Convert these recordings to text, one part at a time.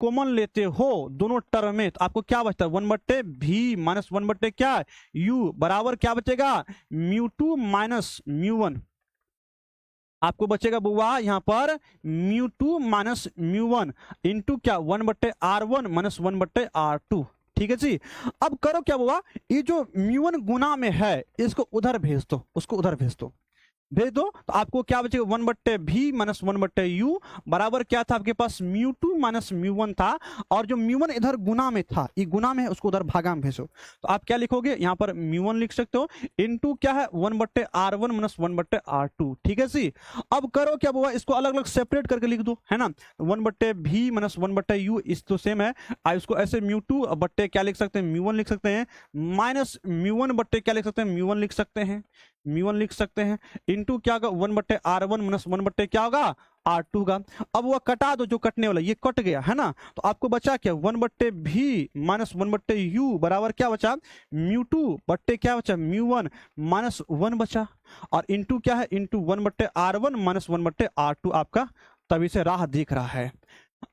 Common लेते हो दोनों टर्म में तो आपको क्या बचता है 1/v माइनस 1/ क्या u बराबर क्या बचेगा μ2 माइनस μ1। आपको बचेगा बुआ यहां पर μ2 माइनस μ1 इंटू क्या 1/r1 माइनस 1/r2। ठीक है जी। अब करो क्या बुआ, ये जो μ1 गुना में है इसको उधर भेज दो, उसको उधर भेज दो तो आपको क्या बचेगा 1/v माइनस 1/u बराबर क्या था आपके पास μ2 माइनस μ1 था, और जो μ1 इधर गुना में था, ये गुना में है, उसको उधर भागा में भेजो तो आप क्या लिखोगे यहाँ पर μ1 लिख सकते हो इनटू क्या है 1/r1 माइनस 1/r2। ठीक है जी। अब करो क्या हुआ, इसको अलग अलग सेपरेट करके लिख दो, है ना। 1/v माइनस 1/u इस तो सेम है, इसको ऐसे μ2 बट्टे क्या लिख सकते हैं μ1 लिख सकते हैं, माइनस μ1 बट्टे क्या लिख सकते हैं μ1 लिख सकते हैं, μ1 लिख सकते हैं इंटू क्या होगा 1/r1 माइनस 1/ क्या होगा r2 का। अब वह कटा दो जो कटने वाला, ये कट गया है ना, तो आपको बचा क्या 1/v माइनस 1/u बराबर क्या बचा μ2 बट्टे क्या बचा μ1 माइनस 1 बचा, और इंटू क्या है इंटू 1/r1 माइनस 1/r2 आपका तभी से राह दिख रहा है।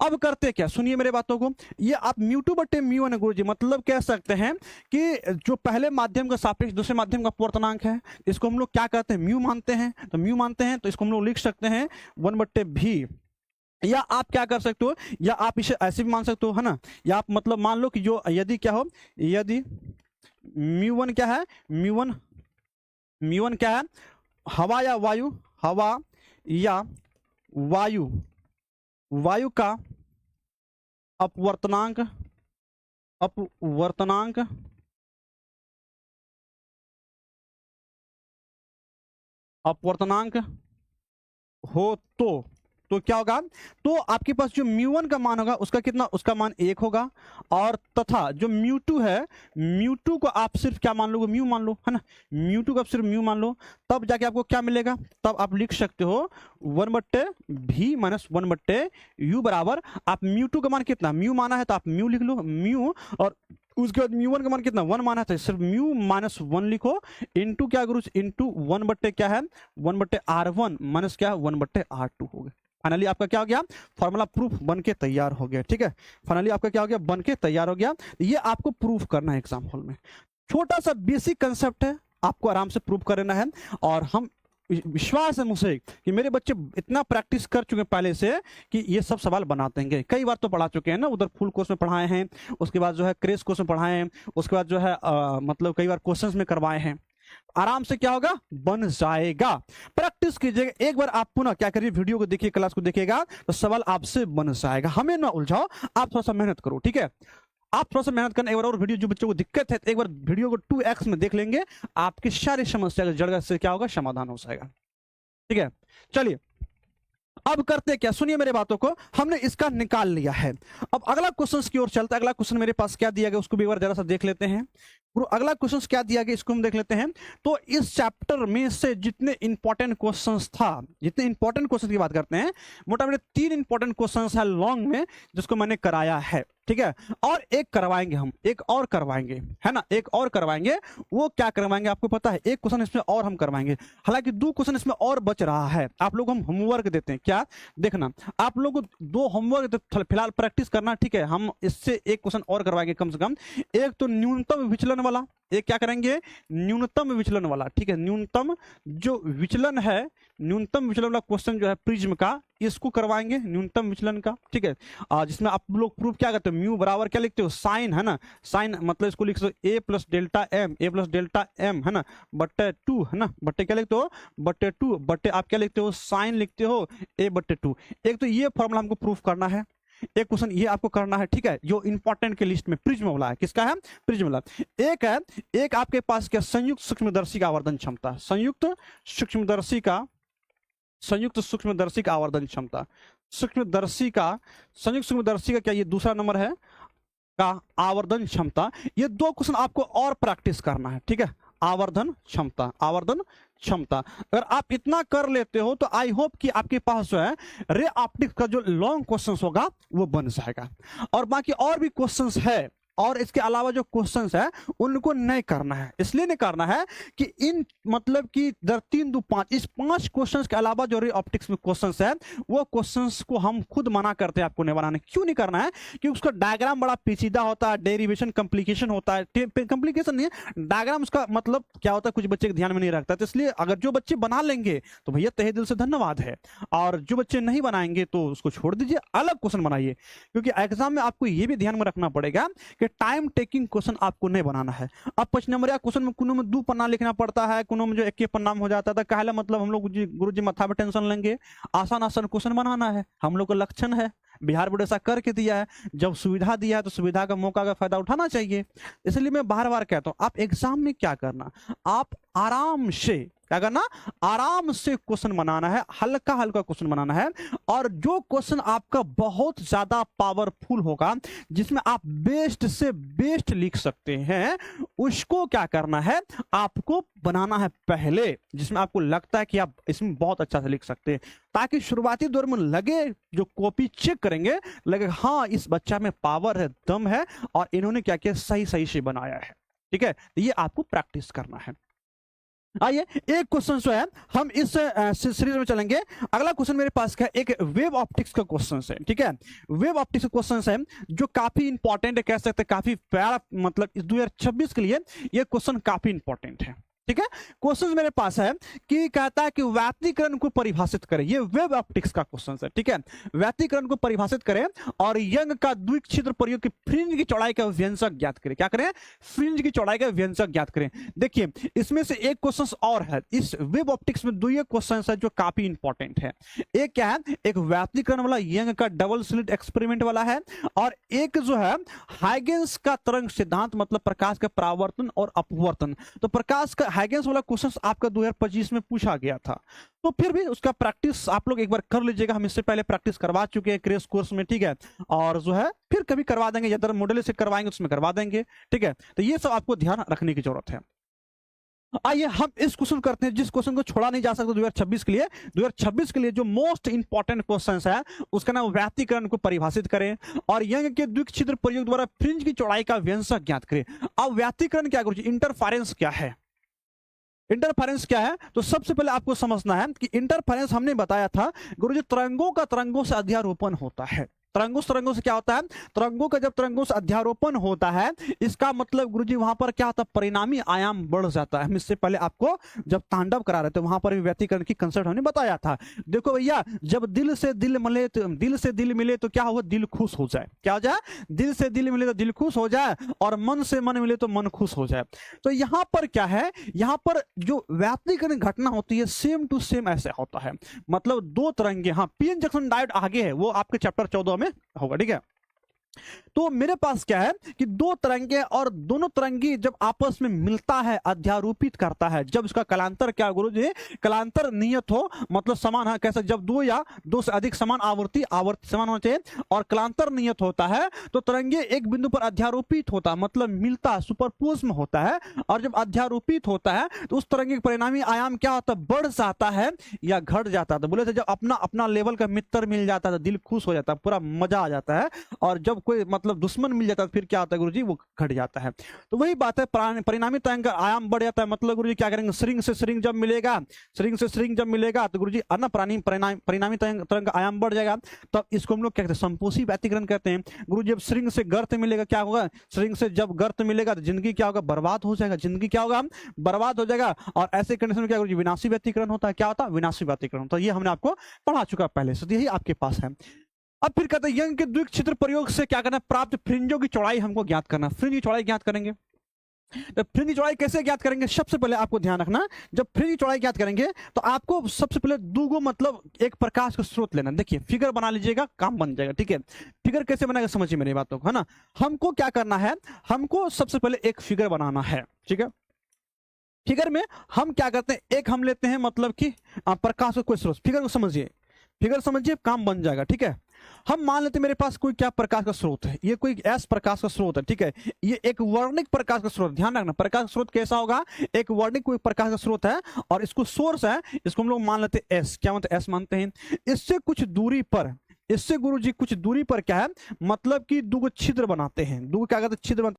अब करते क्या, सुनिए मेरे बातों को, ये आप μ2 बट्टे μ1 है गुरुजी, मतलब कह सकते हैं कि जो पहले माध्यम का सापेक्ष दूसरे माध्यम का अपवर्तनांक है, इसको हम लोग क्या कहते हैं म्यू मानते हैं, तो म्यू मानते हैं तो इसको हम लोग लिख सकते हैं 1/v। या आप क्या कर सकते हो, या आप इसे ऐसे भी मान सकते हो, है ना, या आप मतलब मान लो कि जो यदि क्या हो, यदि μ1 क्या है, μ1 क्या है, हवा या वायु, हवा या वायु का अपवर्तनांक हो तो क्या होगा, तो आपके पास जो μ1 का मान होगा उसका कितना, उसका मान 1 होगा, और तथा जो μ2 है, μ2 को आप सिर्फ क्या मान लोगे म्यू मान लो, है ना, μ2 को आप सिर्फ म्यू मान लो, तब जाके आपको क्या मिलेगा, तब आप लिख सकते हो 1/v माइनस 1/u बराबर, आप μ2 का मान कितना म्यू माना है तो आप म्यू लिख लो म्यू, और उसके बाद μ1 का मान कितना 1 माना था, सिर्फ म्यू माइनस 1 लिखो इंटू क्या गुरु इंटू 1/ क्या है 1/r1 माइनस क्या 1/r2 हो गया। फाइनली आपका क्या हो गया, फॉर्मूला प्रूफ बन के तैयार हो गया। ठीक है, फाइनली आपका क्या हो गया, बन के तैयार हो गया। ये आपको प्रूफ करना है एग्जाम हॉल में, छोटा सा बेसिक कंसेप्ट है, आपको आराम से प्रूफ करना है, और हम विश्वास है मुझे कि मेरे बच्चे इतना प्रैक्टिस कर चुके हैं पहले से कि ये सब सवाल बना देंगे। कई बार तो पढ़ा चुके हैं ना, उधर फुल कोर्स में पढ़ाए हैं, उसके बाद जो है क्रेश कोर्स में पढ़ाए हैं, उसके बाद जो है मतलब कई बार क्वेश्चंस में करवाए हैं, आराम से क्या होगा बन जाएगा। प्रैक्टिस कीजिएगा, एक बार आप पुनः क्या करिए वीडियो को देखिए, क्लास को देखिएगा तो सवाल आपसे बन जाएगा। हमें ना उलझाओ, आप थोड़ा सा मेहनत करो। ठीक है, आप थोड़ा सा मेहनत करना, एक बार और वीडियो, जो बच्चों को दिक्कत है एक बार वीडियो को 2x में देख लेंगे, आपकी सारी समस्या का जड़ से क्या होगा समाधान हो जाएगा। ठीक है, चलिए अब करते क्या, सुनिए मेरे बातों को, हमने इसका निकाल लिया है। अब अगला क्वेश्चन की ओर चलता है। अगला क्वेश्चन मेरे पास क्या दिया गया उसको भी एक बार जरा सा देख लेते हैं। अगला क्वेश्चन क्या दिया गया इसको हम देख लेते हैं। तो इस चैप्टर में से जितने इंपॉर्टेंट क्वेश्चंस था, जितने इंपॉर्टेंट क्वेश्चन की बात करते हैं, मोटा मोटी 3 इंपॉर्टेंट क्वेश्चंस है लॉन्ग में जिसको मैंने कराया है। ठीक है, और एक करवाएंगे हम, एक और करवाएंगे, है ना, एक और करवाएंगे। वो क्या करवाएंगे आपको पता है, एक क्वेश्चन इसमें और हम करवाएंगे, हालांकि 2 क्वेश्चन इसमें और बच रहा है। आप लोग हम होमवर्क देते हैं, क्या देखना, आप लोग को 2 होमवर्क फिलहाल प्रैक्टिस करना। ठीक है, हम इससे एक क्वेश्चन और करवाएंगे कम से कम, एक तो न्यूनतम विचलन वाला, एक क्या करेंगे न्यूनतम विचलन वाला। ठीक है, न्यूनतम जो विचलन है, न्यूनतम विचलन वाला क्वेश्चन जो है प्रिज्म का, इसको करवाएंगे न्यूनतम विचलन का। ठीक है, जिसमें आप लोग प्रूफ क्या करते हो, म्यू बराबर क्या लिखते हो साइन, है ना, साइन मतलब इसको लिख सकते हो a प्लस डेल्टा एम, है ना, बट्टे 2, है ना, बट्टे क्या लिखते हो बट्टे 2, बट्टे आप क्या लिखते हो साइन लिखते हो a/2। एक तो ये फॉर्मूला हमको प्रूफ करना है, एक क्वेश्चन ये आपको करना है। ठीक है, जो इंपॉर्टेंट के लिस्ट में प्रिज्म वाला है, किसका है प्रिज्म वाला। एक है, एक आपके पास क्या संयुक्त सूक्ष्मदर्शी का आवर्धन क्षमता, संयुक्त सूक्ष्मदर्शी का आवर्धन क्षमता, सूक्ष्मदर्शी का, संयुक्त सूक्ष्मदर्शी का क्या ये दूसरा नंबर है का आवर्धन क्षमता। ये 2 क्वेश्चन आपको और प्रैक्टिस करना है। ठीक है, आवर्धन क्षमता, अगर आप इतना कर लेते हो तो आई होप कि आपके पास जो है रे ऑप्टिक्स का जो लॉन्ग क्वेश्चंस होगा वो बन जाएगा। और बाकी और भी क्वेश्चंस है और इसके अलावा जो क्वेश्चंस है उनको नहीं करना है। इसलिए नहीं करना है कि इन मतलब कि 3 2 5 इस 5 क्वेश्चंस के अलावा जो रे ऑप्टिक्स में क्वेश्चंस है वो क्वेश्चंस को हम खुद मना करते हैं आपको नहीं बनाने। क्यों नहीं करना है? क्योंकि उसका डायग्राम बड़ा पेचीदा होता है, डेरिवेशन कॉम्प्लिकेशन होता है, कॉम्प्लिकेशन नहीं है, डायग्राम उसका मतलब क्या होता है कुछ बच्चे के ध्यान में नहीं रखता। तो इसलिए अगर जो बच्चे बना लेंगे तो भैया तहे दिल से धन्यवाद है, और जो बच्चे नहीं बनाएंगे तो उसको छोड़ दीजिए, अलग क्वेश्चन बनाइए। क्योंकि एग्जाम में आपको ये भी ध्यान में रखना पड़ेगा कि टाइम टेकिंग क्वेश्चन आपको नहीं बनाना है। अब 5 नंबर क्वेश्चन में कुनो में 2 पन्ना लिखना पड़ता है, कुनो में जो 1 पन्ना में हो जाता था। कहला मतलब हम लोग गुरुजी माथा पे टेंशन लेंगे, आसान आसान क्वेश्चन बनाना है। हम लोग का लक्षण है, बिहार बोर्ड ऐसा करके दिया है, जब सुविधा दिया है तो सुविधा का मौका का फायदा उठाना चाहिए। इसलिए मैं बार बार कहता हूं आप एग्जाम में क्या करना, आप आराम से क्या करना, आराम से क्वेश्चन बनाना है, हल्का हल्का क्वेश्चन बनाना है। और जो क्वेश्चन आपका बहुत ज्यादा पावरफुल होगा, जिसमें आप बेस्ट से बेस्ट लिख सकते हैं, उसको क्या करना है, आपको बनाना है पहले, जिसमें आपको लगता है कि आप इसमें बहुत अच्छा से लिख सकते हैं, ताकि शुरुआती दौर में लगे, जो कॉपी चेक करेंगे लगे हाँ इस बच्चा में पावर है, दम है, और इन्होंने क्या किया, सही सही से बनाया है। ठीक है, तो ये आपको प्रैक्टिस करना है। आइए एक क्वेश्चन जो है हम इस सीरीज में चलेंगे। अगला क्वेश्चन मेरे पास का एक वेब ऑप्टिक्स का क्वेश्चन है। ठीक है, वेब ऑप्टिक्स का क्वेश्चन है जो काफी इंपॉर्टेंट है, कह सकते हैं काफी प्यारा, मतलब इस 2026 के लिए ये क्वेश्चन काफी इंपॉर्टेंट है। ठीक है, क्वेश्चन मेरे पास है कि कहता है कि व्यातीकरण को परिभाषित करें। ये वेब ऑप्टिक्स का क्वेश्चन है। ठीक है, व्यातीकरण को परिभाषित करें और यंग का द्विक्षिद्र प्रयोग की फ्रिंज की चौड़ाई का व्यंजक ज्ञात करें। क्या करें, फ्रिंज की चौड़ाई का व्यंजक ज्ञात करें। देखिए इसमें से एक क्वेश्चन और है, इस वेब ऑप्टिक्स में 2 क्वेश्चन है जो काफी इंपॉर्टेंट है। एक क्या है, एक व्यातीकरण वाला यंग का डबल स्लिट एक्सपेरिमेंट वाला है, और एक जो है हाइगेंस का तरंग सिद्धांत, मतलब प्रकाश का परावर्तन और अपवर्तन। तो प्रकाश का हाइगेंस वाला क्वेश्चन आपका 2025 में पूछा गया था, तो फिर भी उसका प्रैक्टिस आप लोग एक बार कर लीजिएगा। हम इससे पहले प्रैक्टिस करवा चुके हैं क्रेश कोर्स में। ठीक है, और जो है फिर कभी करवा देंगे, या मॉडल से करवाएंगे उसमें करवा देंगे। ठीक है, तो ये सब आपको ध्यान रखने की जरूरत है। आइए हम इस क्वेश्चन करते हैं, जिस क्वेश्चन को छोड़ा नहीं जा सकता 2026 के लिए। 2026 के लिए जो मोस्ट इंपॉर्टेंट क्वेश्चन है उसका नाम व्यातीकरण को परिभाषित करें और यंग के द्विक्षिद्र प्रयोग द्वारा फ्रिंज की चौड़ाई का व्यंजक ज्ञात करें। अब व्यातीकरण क्या करूँ, इंटरफेरेंस क्या है, इंटरफेरेंस क्या है, तो सबसे पहले आपको समझना है कि इंटरफेरेंस हमने बताया था गुरुजी तरंगों का तरंगों से अध्यारोपण होता है। तरंगों से क्या होता है, तरंगों का जब तरंगों से अध्यारोपण होता है, इसका मतलब गुरुजी वहां पर क्या होता है, परिणामी आयाम बढ़ जाता है। हम इससे पहले आपको जब तांडव करा रहे थे वहां पर भी व्यतीकरण की कंसेप्ट हमने बताया था। देखो भैया, जब दिल से दिल मिले तो क्या होगा, दिल खुश हो जाए। क्या हो जाए, दिल से दिल मिले तो दिल खुश हो जाए, और मन से मन मिले तो मन खुश हो जाए। तो यहां पर क्या है, यहां पर जो व्यतीकरण घटना होती है सेम टू सेम ऐसे होता है, मतलब 2 तरंगे, हाँ पीएन जंक्शन डायोड आगे है, वो आपके चैप्टर 14 में होगा। ठीक है, तो मेरे पास क्या है कि 2 तरंगे, और दोनों तरंगी जब आपस में मिलता है, अध्यारोपित करता है, जब इसका कलांतर क्या गुरुजी, कलांतर नियत हो, मतलब समान है, कैसे, जब 2 या 2 से अधिक समान आवर्ती समान होना चाहिए, और कलांतर नियत होता है, तो तरंगे एक बिंदु पर अध्यारोपित होता है, मतलब मिलता, सुपरपोज में होता है। और जब अध्यारोपित होता है तो उस तरंगे का परिणामी आयाम क्या होता है, बढ़ जाता है या घट जाता है। तो बोले थे जब अपना अपना लेवल का मित्र मिल जाता है तो दिल खुश हो जाता है, पूरा मजा आ जाता है, और जब कोई मतलब दुश्मन मिल जाता है फिर क्या होता है गुरुजी, वो घट जाता है। तो वही बात है, परिणामी तरंग का आयाम बढ़ जाता है, मतलब गुरुजी क्या करेंगे, श्रिंग से श्रिंग जब मिलेगा, श्रिंग से श्रिंग जब मिलेगा तो गुरुजी अन्य परिणामी तरंग का आयाम बढ़ जाएगा। तब इसको हम लोग क्या कहते हैं, संपोषी व्यतीकरण कहते हैं। गुरुजी जब श्रिंग से गर्त मिलेगा क्या होगा, श्रिंग से जब गर्त मिलेगा तो जिंदगी क्या होगा, बर्बाद हो जाएगा, जिंदगी क्या होगा, बर्बाद हो जाएगा। और ऐसे कंडीशन में क्या गुरुजी, विनाशी व्यतीकरण होता है। क्या होता है, विनाशी व्यतीकरण होता है। ये हमने आपको पढ़ा चुका पहले से, यही आपके पास है। अब फिर कहते हैं यंग के द्विक्षिद्र प्रयोग से क्या करना है, प्राप्त फ्रिंजों की चौड़ाई हमको ज्ञात करना। फ्रिंज की चौड़ाई ज्ञात करेंगे, तो फ्रिंज की चौड़ाई कैसे ज्ञात करेंगे, सबसे पहले आपको ध्यान रखना, जब फ्रिंज की चौड़ाई ज्ञात करेंगे तो आपको सबसे पहले 2 मतलब एक प्रकाश का स्रोत लेना। देखिए फिगर बना लीजिएगा, काम बन जाएगा। ठीक है, फिगर कैसे बनाएगा समझिए मेरी बातों को, है ना। हमको क्या करना है, हमको सबसे पहले एक फिगर बनाना है। ठीक है, फिगर में हम क्या करते हैं, एक हम लेते हैं मतलब कि प्रकाश का कोई स्रोत, फिगर को समझिए, फिगर समझिए, काम बन जाएगा। ठीक है, हम मान लेते हैं मेरे पास कोई क्या प्रकाश का स्रोत है, ये कोई एस प्रकाश का स्रोत है। ठीक है, ये एक वर्णिक प्रकाश का स्रोत, ध्यान रखना प्रकाश का स्रोत कैसा होगा, एक वर्णिक कोई प्रकाश का स्रोत है, और इसको सोर्स है, इसको हम लोग मान लेते हैं एस। क्या मतलब एस मानते हैं, इससे कुछ दूरी पर इससे गुरुजी कुछ दूरी पर क्या है, मतलब कि दो छिद्र बनाते हैं, दो क्या कहते हैं, छिद्र